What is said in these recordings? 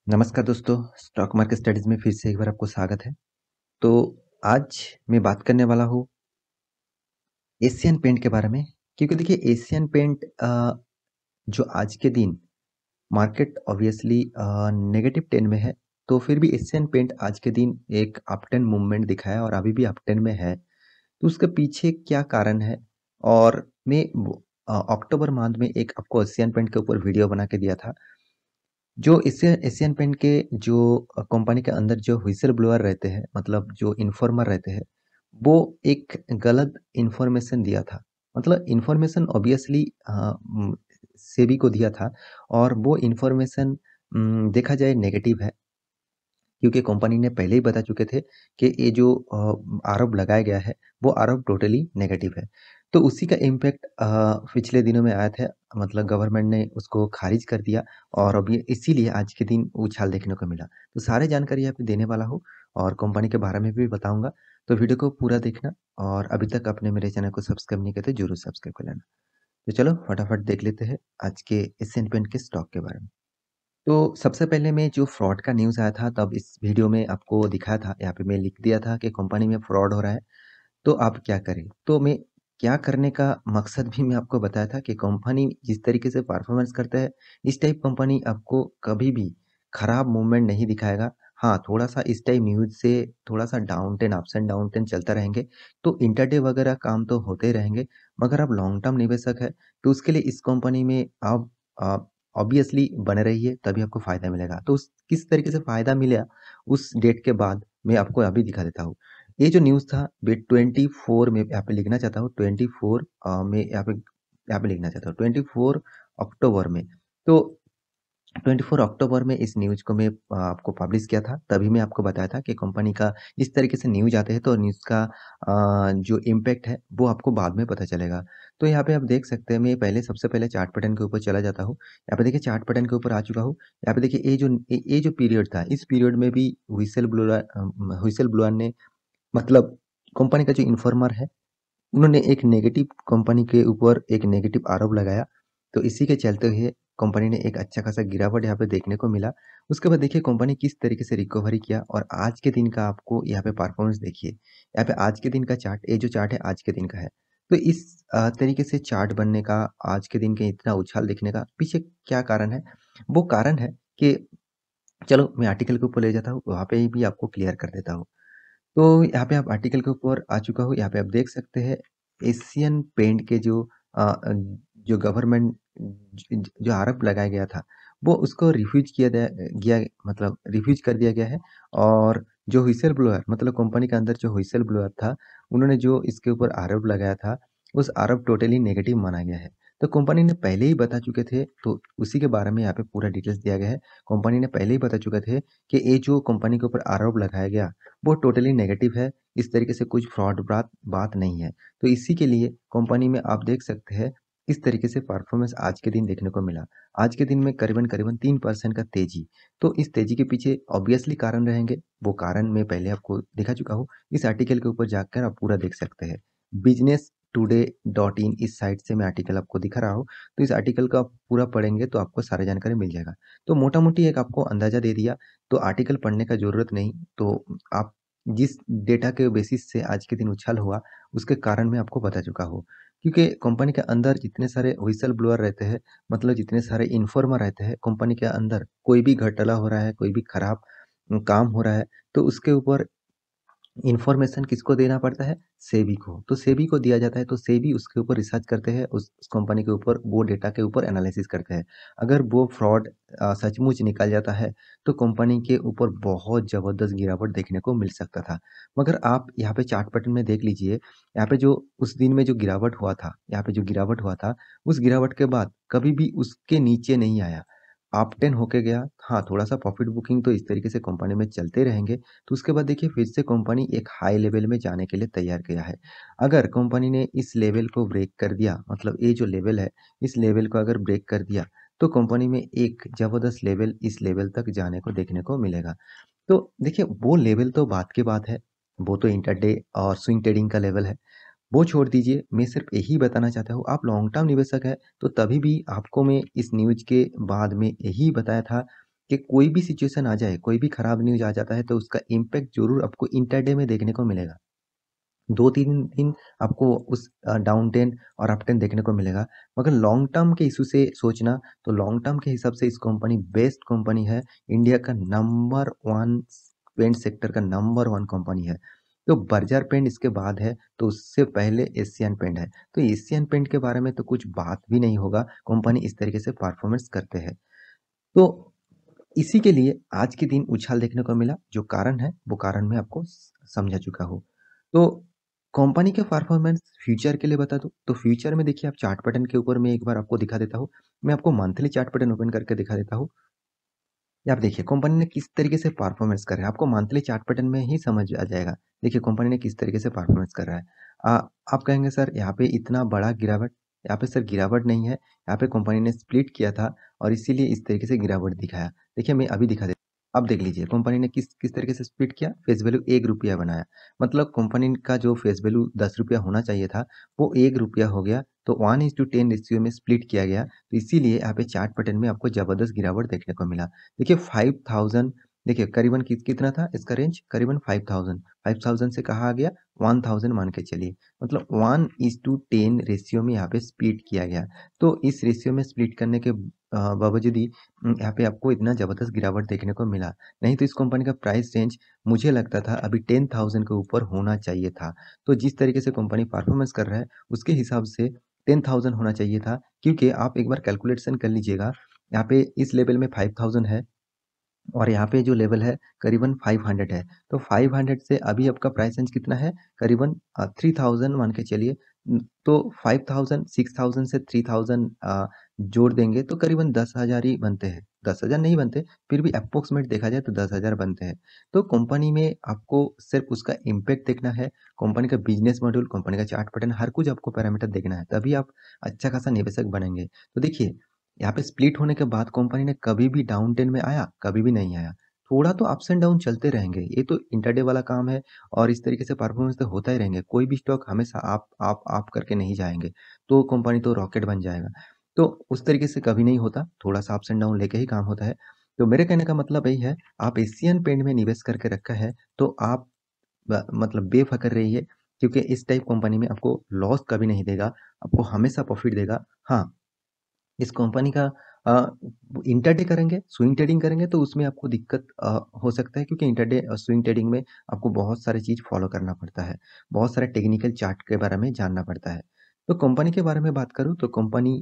नमस्कार दोस्तों, stock market studies में फिर से एक बार आपको स्वागत है। तो आज मैं बात करने वाला हूँ एशियन पेंट के बारे में, क्योंकि देखिए एशियन पेंट जो आज के दिन मार्केट ऑब्वियसली नेगेटिव 10 में है, तो फिर भी एशियन पेंट आज के दिन एक अपट्रेंड मूवमेंट दिखाया और अभी भी अपट्रेंड में है। तो उसके पीछे क्या कारण है? और मैं अक्टूबर मंथ में एक आपको एशियन पेंट के ऊपर वीडियो बना के दिया था। जो एशियन पेंट के जो कंपनी के अंदर जो व्हिसल ब्लोअर रहते हैं, मतलब जो इन्फॉर्मर रहते हैं, वो एक गलत इन्फॉर्मेशन दिया था। मतलब इन्फॉर्मेशन ऑब्वियसली सेबी को दिया था और वो इन्फॉर्मेशन देखा जाए नेगेटिव है, क्योंकि कंपनी ने पहले ही बता चुके थे कि ये जो आरोप लगाया गया है, वो आरोप टोटली नेगेटिव है। तो उसी का इम्पैक्ट पिछले दिनों में आया था, मतलब गवर्नमेंट ने उसको खारिज कर दिया और अभी इसीलिए आज के दिन उछाल देखने को मिला। तो सारी जानकारी यहाँ पे देने वाला हूँ और कंपनी के बारे में भी बताऊँगा, तो वीडियो को पूरा देखना और अभी तक आपने मेरे चैनल को सब्सक्राइब नहीं किया तो ज़रूर सब्सक्राइब कर लेना। तो चलो फटाफट देख लेते हैं आज के एशियन पेंट के स्टॉक के बारे में। तो सबसे पहले मैं जो फ्रॉड का न्यूज़ आया था तब इस वीडियो में आपको दिखाया था, यहाँ पे मैं लिख दिया था कि कंपनी में फ्रॉड हो रहा है, तो आप क्या करें? तो मैं क्या करने का मकसद भी मैं आपको बताया था कि कंपनी जिस तरीके से परफॉर्मेंस करता है, इस टाइप कंपनी आपको कभी भी खराब मूवमेंट नहीं दिखाएगा। हाँ, थोड़ा-सा इस टाइप न्यूज़ से थोड़ा-सा down trend, ups and down trend चलता रहेंगे, तो इंट्राडे वगैरह काम तो होते ही रहेंगे, मगर आप लॉन्ग टर्म निवेशक हैं, तो उसके लिए इस कंपनी में आप अ, ऑब्वियसली बने रहिए, तभी आपको फ़ायदा मिलेगा। तो उस किस तरीके से फ़ायदा मिला, उस डेट के बाद मैं आपको अभी दिखा देता हूँ। ये जो न्यूज़ था वे 24 में यहाँ पे लिखना चाहता हूँ, 24 में यहाँ पे लिखना चाहता हूँ 24 अक्टूबर में। तो 24 अक्टूबर में इस न्यूज़ को मैं आपको पब्लिश किया था, तभी मैं आपको बताया था कि कंपनी का इस तरीके से न्यूज़ आते हैं तो न्यूज़ का जो इम्पैक्ट है वो आपको बाद में पता चलेगा। तो यहाँ पे आप देख सकते हैं, मैं पहले सबसे पहले चार्ट पैटर्न के ऊपर चला जाता हूँ। यहाँ पे देखिए चार्ट पैटर्न के ऊपर आ चुका हूँ। यहाँ पे देखिए ये जो पीरियड था, इस पीरियड में भी व्हिसल ब्लोअर ने, मतलब कंपनी का जो इन्फॉर्मर है, उन्होंने एक नेगेटिव कंपनी के ऊपर एक नेगेटिव आरोप लगाया, तो इसी के चलते हुए कंपनी ने एक अच्छा खासा गिरावट यहाँ पे देखने को मिला। उसके बाद देखिए कंपनी किस तरीके से रिकवरी किया और आज के दिन का आपको यहाँ पे परफॉर्मेंस देखिए। यहाँ पे आज के दिन का चार्ट, ये जो चार्ट है आज के दिन का है। तो इस तरीके से चार्ट बनने का, आज के दिन के इतना उछाल देखने का पीछे क्या कारण है? वो कारण है कि चलो मैं आर्टिकल के ऊपर ले जाता हूँ, वहाँ पे भी आपको क्लियर कर देता हूँ। तो यहाँ पे आप आर्टिकल के ऊपर आ चुका हूँ, यहाँ पे आप देख सकते हैं एशियन पेंट के जो जो गवर्नमेंट जो आरोप लगाया गया था, वो उसको रिफ्यूज गया, मतलब रिफ्यूज कर दिया गया है। और जो व्हिसल ब्लोअर, मतलब कंपनी के अंदर जो व्हिसल ब्लोअर था, उन्होंने जो इसके ऊपर आरोप लगाया था, उस आरोप टोटली नेगेटिव माना गया है। तो कंपनी ने पहले ही बता चुके थे, तो उसी के बारे में यहाँ पे पूरा डिटेल्स दिया गया है। कंपनी ने पहले ही बता चुके थे कि ये जो कंपनी के ऊपर आरोप लगाया गया, वो टोटली नेगेटिव है, इस तरीके से कुछ फ्रॉड बात बात नहीं है। तो इसी के लिए कंपनी में आप देख सकते हैं, इस तरीके से परफॉर्मेंस आज के दिन देखने को मिला। आज के दिन में करीबन-करीबन 3% का तेज़ी। तो इस तेज़ी के पीछे ऑब्वियसली कारण रहेंगे, वो कारण मैं पहले आपको दिखा चुका हूँ। इस आर्टिकल के ऊपर जाकर आप पूरा देख सकते हैं। बिज़नेस टुडे डॉट इन इस साइट से मैं आर्टिकल आपको दिखा रहा हूँ, तो इस आर्टिकल को आप पूरा पढ़ेंगे तो आपको सारी जानकारी मिल जाएगा। तो मोटा-मोटी एक आपको अंदाज़ा दे दिया, तो आर्टिकल पढ़ने का ज़रूरत नहीं। तो आप जिस डेटा के बेसिस से आज के दिन उछाल हुआ, उसके कारण मैं आपको बता चुका हूँ। क्योंकि कंपनी के अंदर जितने सारे व्हिसल ब्लोअर रहते हैं, मतलब जितने सारे इन्फॉर्मर रहते हैं, कंपनी के अंदर कोई भी घोटाला हो रहा है, कोई भी खराब काम हो रहा है, तो उसके ऊपर इन्फॉर्मेशन किसको देना पड़ता है? सेबी को। तो सेबी को दिया जाता है, तो सेबी उसके ऊपर रिसर्च करते हैं, उस कंपनी के ऊपर, वो डेटा के ऊपर एनालिसिस करते हैं। अगर वो फ्रॉड सचमुच निकल जाता है, तो कंपनी के ऊपर बहुत ज़बरदस्त गिरावट देखने को मिल सकता था। मगर आप यहाँ पे चार्ट पैटर्न में देख लीजिए, यहाँ पे जो उस दिन में जो गिरावट हुआ था, यहाँ पे जो गिरावट हुआ था, उस गिरावट के बाद कभी भी उसके नीचे नहीं आया। अप 10 होके गया। हाँ, थोड़ा-सा प्रॉफिट बुकिंग तो इस तरीके से कंपनी में चलते रहेंगे। तो उसके बाद देखिए फिर से कंपनी एक हाई लेवल में जाने के लिए तैयार किया है। अगर कंपनी ने इस लेवल को ब्रेक कर दिया, मतलब ये जो लेवल है, इस लेवल को अगर ब्रेक कर दिया, तो कंपनी में एक ज़बरदस्त लेवल इस लेवल तक जाने को देखने को मिलेगा। तो देखिए वो लेवल तो बात की बात है, वो तो इंटरडे और स्विंग ट्रेडिंग का लेवल है। वो छोड़ दीजिए, मैं सिर्फ यही बताना चाहता हूँ, आप लॉन्ग टर्म निवेशक हैं, तो तभी भी आपको मैं इस न्यूज़ के बाद में यही बताया था कि कोई भी सिचुएशन आ जाए, कोई भी खराब न्यूज़ आ जाता है तो उसका इम्पैक्ट ज़रूर आपको इंट्राडे में देखने को मिलेगा। 2-3 दिन आपको उस डाउन ट्रेंड और अप ट्रेंड देखने को मिलेगा। मगर लॉन्ग टर्म के इश्यू से सोचना, तो लॉन्ग टर्म के हिसाब से इस कंपनी बेस्ट कंपनी है, इंडिया का नंबर 1 पेंट सेक्टर का नंबर 1 कंपनी है। तो बर्जर पेंट इसके बाद है, तो उससे पहले एशियन पेंट है। तो एशियन पेंट के बारे में तो कुछ बात भी नहीं होगा, कंपनी इस तरीके से परफॉर्मेंस करते हैं। तो इसी के लिए आज के दिन उछाल देखने को मिला, जो कारण है वो कारण मैं आपको समझा चुका हूँ। तो कंपनी के परफॉर्मेंस फ्यूचर के लिए बता दूँ, तो फ्यूचर में देखिए आप चार्ट पैटर्न के ऊपर मैं एक बार आपको दिखा देता हूँ। मैं आपको मंथली चार्ट पैटर्न ओपन करके दिखा देता हूँ। ये आप देखिए कंपनी ने किस तरीके से परफॉर्मेंस कर रहा है, आपको मंथली चार्ट पैटर्न में ही समझ आ जाएगा। देखिए कंपनी ने किस तरीके से परफॉर्मेंस कर रहा है। आप कहेंगे सर यहाँ पे इतना बड़ा गिरावट, यहाँ पे सर गिरावट नहीं है, यहाँ पे कंपनी ने स्प्लिट किया था और इसीलिए इस तरीके से गिरावट दिखाया। देखिए मैं अभी दिखा देता हूँ। अब देख लीजिए कंपनी ने किस किस तरीके से स्प्लिट किया, फेस वैल्यू 1 रुपया बनाया। मतलब कंपनी का जो फेस वैल्यू 10 रुपया होना चाहिए था, वो 1 रुपया हो गया, तो 1:10 रेशियो में स्प्लिट किया गया। तो इसीलिए यहाँ पे चार्ट पैटर्न में आपको जबरदस्त गिरावट देखने को मिला। देखिए 5000, देखिए करीबन कितना था इसका रेंज, करीबन 5000, 5000 से कहाँ आ गया 1000 मान के चलिए। मतलब 1:10 रेशियो में यहाँ पे स्प्लिट किया गया। तो इस रेशियो में स्प्लिट करने के बावजूद ही यहाँ पे आपको इतना जबरदस्त गिरावट देखने को मिला। नहीं तो इस कंपनी का प्राइस रेंज मुझे लगता था अभी 10,000 के ऊपर होना चाहिए था। तो जिस तरीके से कंपनी परफॉर्मेंस कर रहा है उसके हिसाब से 10,000 होना चाहिए था, क्योंकि आप एक बार कैलकुलेशन कर लीजिएगा। यहाँ पे इस लेवल में 5000 है और यहाँ पे जो लेवल है करीबन 500 है। तो 500 से अभी आपका प्राइस रेंज कितना है, करीबन 3000 मान के चलिए। तो 5000 6000 से 3000 जोड़ देंगे तो करीबन 10,000 ही बनते हैं। 10,000 नहीं बनते, फिर भी अप्रोक्सीमेट देखा जाए तो 10,000 बनते हैं। तो कंपनी में आपको सिर्फ उसका इम्पैक्ट देखना है, कंपनी का बिजनेस मॉड्यूल, कंपनी का चार्ट पैटर्न, हर कुछ आपको पैरामीटर देखना है, तभी आप अच्छा खासा निवेशक बनेंगे। तो देखिए यहाँ पे स्प्लिट होने के बाद कंपनी ने कभी भी डाउन ट्रेंड में आया, कभी भी नहीं आया। थोड़ा तो अप्स एंड डाउन चलते रहेंगे, ये तो इंटरडे वाला काम है और इस तरीके से परफॉर्मेंस तो होता ही रहेंगे। कोई भी स्टॉक हमेशा आप करके नहीं जाएँगे, तो कंपनी तो रॉकेट बन जाएगा। तो उस तरीके से कभी नहीं होता, थोड़ा-सा अप्स एंड डाउन लेके ही काम होता है। तो मेरे कहने का मतलब यही है, आप एशियन पेंट में निवेश करके रखा है, तो आप मतलब बेफ़िक्र रहिए, क्योंकि इस टाइप कंपनी में आपको लॉस कभी नहीं देगा, आपको हमेशा प्रॉफिट देगा। हाँ, इस कंपनी का अ, इंट्राडे करेंगे, स्विंग ट्रेडिंग करेंगे तो उसमें आपको दिक्कत हो सकता है, क्योंकि इंट्राडे और स्विंग ट्रेडिंग में आपको बहुत सारी चीज़ फॉलो करना पड़ता है। बहुत सारे टेक्निकल चार्ट के बारे में जानना पड़ता है। तो कंपनी के बारे में बात करूँ तो कंपनी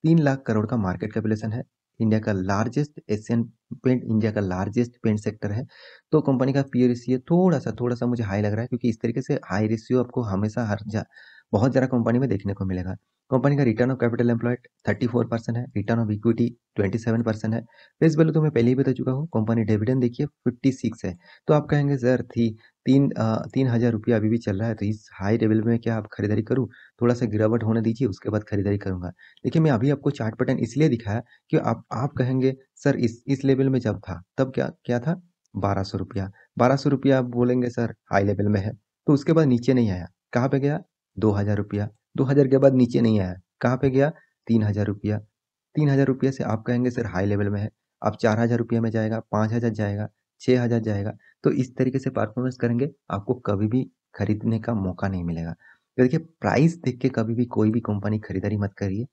3 लाख करोड़ का मार्केट कैपिटलाइजेशन है। इंडिया का लार्जेस्ट एशियन पेंट, इंडिया का लार्जेस्ट पेंट सेक्टर है। तो कंपनी का पीई रेशियो थोड़ा-सा मुझे हाई लग रहा है, क्योंकि इस तरीके से हाई रेशियो आपको हमेशा बहुत ज़्यादा कंपनी में देखने को मिलेगा। कंपनी का रिटर्न ऑफ कैपिटल एम्प्लॉयड 34% है, रिटर्न ऑफ इक्विटी 27% है। फेस वैल्यू तो मैं पहले ही बता चुका हूँ। कंपनी डिविडेंड देखिए 56 है। तो आप कहेंगे सर 3,000 रुपया अभी भी चल रहा है, तो इस हाई लेवल में क्या आप खरीदारी करूँ? थोड़ा-सा गिरावट होने दीजिए, उसके बाद खरीदारी करूँगा। देखिए मैं अभी आपको चार्ट पैटर्न इसलिए दिखाया कि आप कहेंगे सर इस लेवल में जब था तब क्या क्या था, 1200 रुपया। 1200 रुपया आप बोलेंगे सर हाई लेवल में है, तो उसके बाद नीचे नहीं आया, कहाँ पे गया, 2000 रुपया। 2000 के बाद नीचे नहीं आया, कहाँ पे गया, 3000 रुपया। 3000 रुपये से आप कहेंगे सर हाई लेवल में है, अब 4000 रुपये में जाएगा, 5000 जाएगा, 6000 जाएगा। तो इस तरीके से परफॉर्मेंस करेंगे, आपको कभी भी खरीदने का मौका नहीं मिलेगा। तो देखिए प्राइस देख के कभी भी कोई भी कंपनी खरीदारी मत करिए।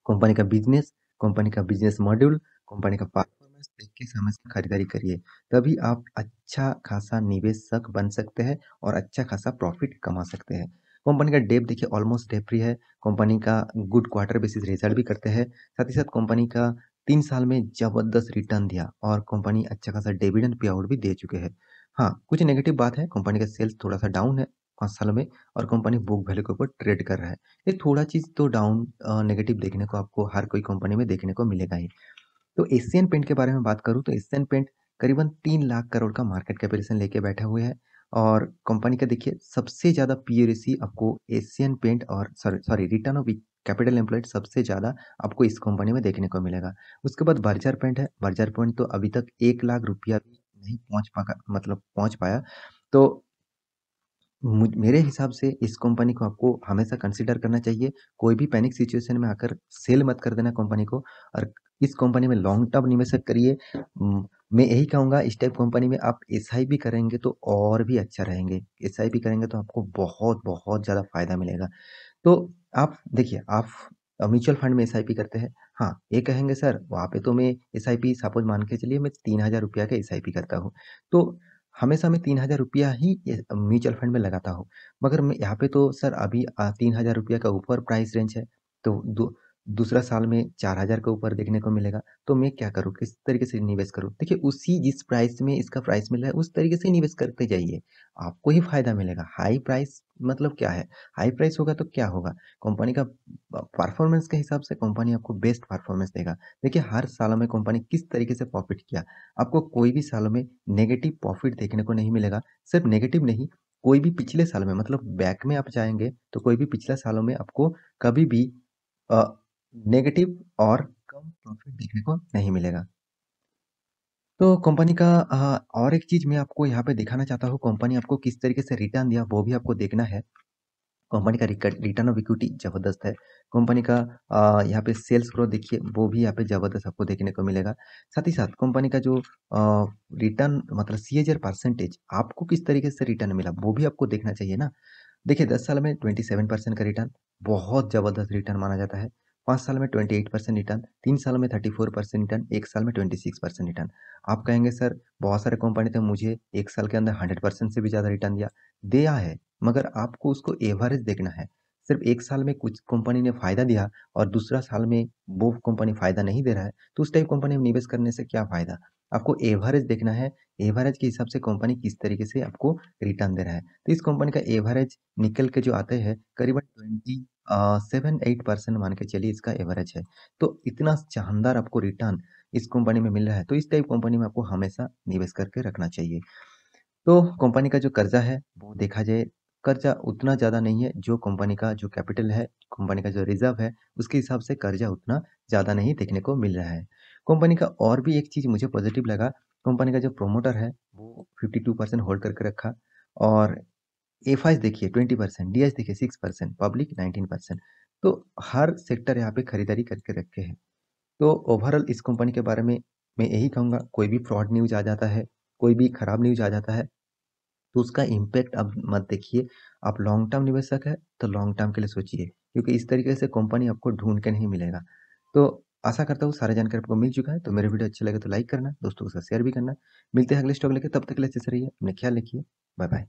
कंपनी का बिजनेस, कंपनी का बिजनेस मॉड्यूल, कंपनी का परफॉर्मेंस देख के समझ के खरीदारी करिए। तभी आप अच्छा खासा निवेशक बन सकते हैं और अच्छा खासा प्रॉफिट कमा सकते हैं। कंपनी का डेब्ट देखिए ऑलमोस्ट डेट फ्री है। कंपनी का गुड क्वार्टर बेसिस रिजल्ट भी करते हैं। साथ ही साथ कंपनी का 3 साल में जबरदस्त रिटर्न दिया और कंपनी अच्छा खासा डिविडेंड पे आउट भी दे चुके हैं। हाँ, कुछ नेगेटिव बात है, कंपनी का सेल्स थोड़ा-सा डाउन है 5 सालों में और कंपनी बुक वैल्यू के ऊपर ट्रेड कर रहा है। ये थोड़ा चीज़ तो डाउन नेगेटिव देखने को आपको हर कोई कंपनी में देखने को मिलेगा ही। तो एशियन पेंट के बारे में बात करूँ तो एशियन पेंट करीबन 3 लाख करोड़ का मार्केट कैपिटलाइजेशन लेके बैठे हुए हैं और कंपनी का देखिए सबसे ज़्यादा पीई रेशियो आपको एशियन पेंट और sorry sorry return of capital employed सबसे ज़्यादा आपको इस कंपनी में देखने को मिलेगा। उसके बाद बर्जर पेंट है, बर्जर पेंट तो अभी तक 1 लाख रुपया भी नहीं पहुँच पाया। तो मेरे हिसाब से इस कंपनी को आपको हमेशा कंसीडर करना चाहिए। कोई भी पैनिक सिचुएशन में आकर सेल मत कर देना कंपनी को और इस कंपनी में लॉन्ग टर्म निवेश करिए। मैं यही कहूँगा, इस टाइप कंपनी में आप एसआईपी करेंगे तो और भी अच्छा रहेंगे। एसआईपी करेंगे तो आपको बहुत बहुत ज़्यादा फायदा मिलेगा। तो आप देखिए, आप म्यूचुअल फंड में एसआईपी करते हैं। हाँ, ये कहेंगे सर वहाँ पे तो मैं एसआईपी सपोज मान के चलिए मैं 3000 रुपया का एसआईपी करता हूँ, तो हमेशा मैं 3000 रुपया ही म्यूचुअल फंड में लगाता हूँ। मगर मैं यहाँ पे तो सर अभी 3000 रुपया का ऊपर प्राइस रेंज है, तो दूसरा साल में 4000 के ऊपर देखने को मिलेगा। तो मैं क्या करूँ, किस तरीके से निवेश करूँ? देखिए, उसी जिस प्राइस में इसका प्राइस मिल रहा है उस तरीके से निवेश करते जाइए, आपको ही फायदा मिलेगा। हाई प्राइस मतलब क्या है? हाई प्राइस होगा तो क्या होगा? कंपनी का परफॉर्मेंस के हिसाब से कंपनी आपको बेस्ट परफॉर्मेंस देगा। देखिए, हर साल में कंपनी किस तरीके से प्रॉफिट किया, आपको कोई भी साल में नेगेटिव प्रॉफिट देखने को नहीं मिलेगा। सिर्फ नेगेटिव नहीं, कोई भी पिछले साल में मतलब बैक में आप जाएंगे तो कोई भी पिछले सालों में आपको कभी भी नेगेटिव और कम प्रॉफिट देखने को नहीं मिलेगा। तो कंपनी का और एक चीज मैं आपको यहाँ पे दिखाना चाहता हूँ, कंपनी आपको किस तरीके से रिटर्न दिया वो भी आपको देखना है। कंपनी का रिटर्न ऑफ इक्विटी जबरदस्त है। कंपनी का यहाँ पे सेल्स ग्रोथ देखिए, वो भी यहाँ पे जबरदस्त आपको देखने को मिलेगा। साथ ही साथ कंपनी का जो रिटर्न मतलब सीएजीआर परसेंटेज आपको किस तरीके से रिटर्न मिला वो भी आपको देखना चाहिए ना। देखिए, 10 साल में 27% का रिटर्न बहुत ज़बरदस्त रिटर्न माना जाता है। 5 साल में 28% रिटर्न, 3 साल में 34% रिटर्न, 1 साल में 26% रिटर्न। आप कहेंगे सर बहुत सारे कंपनी तो मुझे 1 साल के अंदर 100% से भी ज़्यादा रिटर्न दिया है, मगर आपको उसको एवरेज देखना है। सिर्फ 1 साल में कुछ कंपनी ने फ़ायदा दिया और दूसरा साल में वो कंपनी फ़ायदा नहीं दे रहा है, तो उस टाइप कंपनी में निवेश करने से क्या फ़ायदा? आपको एवरेज देखना है, एवरेज के हिसाब से कंपनी किस तरीके से आपको रिटर्न दे रहा है। तो इस कंपनी का एवरेज निकल के जो आते हैं करीबन 7-8% मान के चलिए इसका एवरेज है। तो इतना शानदार आपको रिटर्न इस कंपनी में मिल रहा है, तो इस टाइप कंपनी में आपको हमेशा निवेश करके रखना चाहिए। तो कंपनी का जो कर्जा है वो देखा जाए, कर्जा उतना ज़्यादा नहीं है। जो कंपनी का जो कैपिटल है, कंपनी का जो रिजर्व है, उसके हिसाब से कर्जा उतना ज़्यादा नहीं देखने को मिल रहा है। कंपनी का और भी एक चीज़ मुझे पॉजिटिव लगा, कंपनी का जो प्रोमोटर है वो 52% होल्ड करके रखा, और एफआईज देखिए 20%, डीआईज देखिए 6%, पब्लिक 19%। तो हर सेक्टर यहाँ पे खरीदारी करके रखे हैं। तो ओवरऑल इस कंपनी के बारे में मैं यही कहूँगा, कोई भी फ्रॉड न्यूज़ आ जाता है, कोई भी खराब न्यूज़ आ जाता है, तो उसका इम्पैक्ट अब मत देखिए। आप लॉन्ग टर्म निवेशक है तो लॉन्ग टर्म के लिए सोचिए, क्योंकि इस तरीके से कंपनी आपको ढूंढ के नहीं मिलेगा। तो आशा करता हूँ सारी जानकारी आपको मिल चुका है। तो मेरे वीडियो अच्छे लगे तो लाइक करना, दोस्तों के साथ शेयर भी करना। मिलते हैं अगले स्टॉक लेके, तब तक के लिए अच्छे से रहिए, अपने ख्याल रखिए। Bye bye.